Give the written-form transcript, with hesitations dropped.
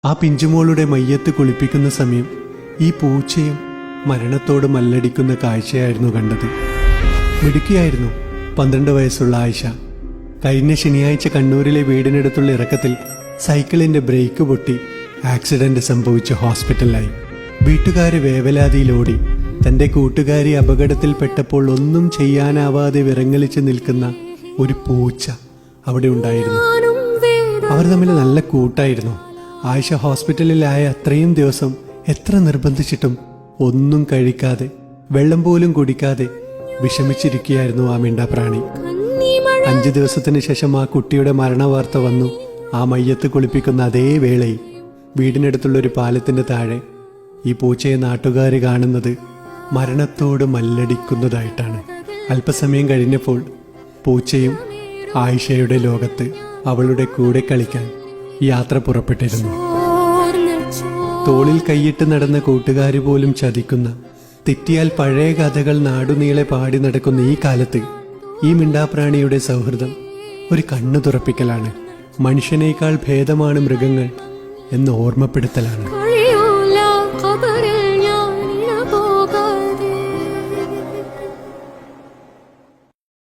ആ പിഞ്ചുമോളുടെ മയ്യത്ത് കുളിപ്പിക്കുന്ന സമയം ഈ പൂച്ചയും മരണത്തോട് മല്ലടിക്കുന്ന കാഴ്ചയായിരുന്നു കണ്ടത്. മിടുക്കിയായിരുന്നു 12 വയസ്സുള്ള ആയിഷ. കഴിഞ്ഞ ശനിയാഴ്ച കണ്ണൂരിലെ വീടിനടുത്തുള്ള ഇറക്കത്തിൽ സൈക്കിളിന്റെ ബ്രേക്ക് പൊട്ടി ആക്സിഡന്റ് സംഭവിച്ച് ഹോസ്പിറ്റലിലായി. വീട്ടുകാര് വേവലാതിയിലോടി. തന്റെ കൂട്ടുകാരി അപകടത്തിൽപ്പെട്ടപ്പോൾ ഒന്നും ചെയ്യാനാവാതെ വിറങ്ങലിച്ച് നിൽക്കുന്ന ഒരു പൂച്ച അവിടെ ഉണ്ടായിരുന്നു. അവർ തമ്മിൽ നല്ല കൂട്ടായിരുന്നു. ആയിഷ ഹോസ്പിറ്റലിലായ അത്രയും ദിവസം എത്ര നിർബന്ധിച്ചിട്ടും ഒന്നും കഴിക്കാതെ വെള്ളം പോലും കുടിക്കാതെ വിഷമിച്ചിരിക്കുകയായിരുന്നു ആ മിണ്ടാപ്രാണി. 5 ദിവസത്തിന് ശേഷം ആ കുട്ടിയുടെ മരണവാർത്ത വന്നു. ആ മയ്യത്ത് കുളിപ്പിക്കുന്ന അതേ വേളയിൽ വീടിനടുത്തുള്ള ഒരു പാലത്തിന്റെ താഴെ ഈ പൂച്ചയെ നാട്ടുകാർ കാണുന്നത് മരണത്തോട് മല്ലടിക്കുന്നതായിട്ടാണ്. അല്പസമയം കഴിഞ്ഞപ്പോൾ പൂച്ചയും ആയിഷയുടെ ലോകത്ത് അവളുടെ കൂടെ കളിക്കാൻ യാത്ര പുറപ്പെട്ടിരുന്നു. തോളിൽ കൈയിട്ട് നടന്ന കൂട്ടുകാര് പോലും ചതിക്കുന്ന, തെറ്റിയാൽ പഴയ കഥകൾ നാടുനീളെ പാടി നടക്കുന്ന ഈ കാലത്ത് ഈ മിണ്ടാപ്രാണിയുടെ സൗഹൃദം ഒരു കണ്ണു തുറപ്പിക്കലാണ്. മനുഷ്യനേക്കാൾ ഭേദമാണ് മൃഗങ്ങൾ എന്ന് ഓർമ്മപ്പെടുത്തലാണ്.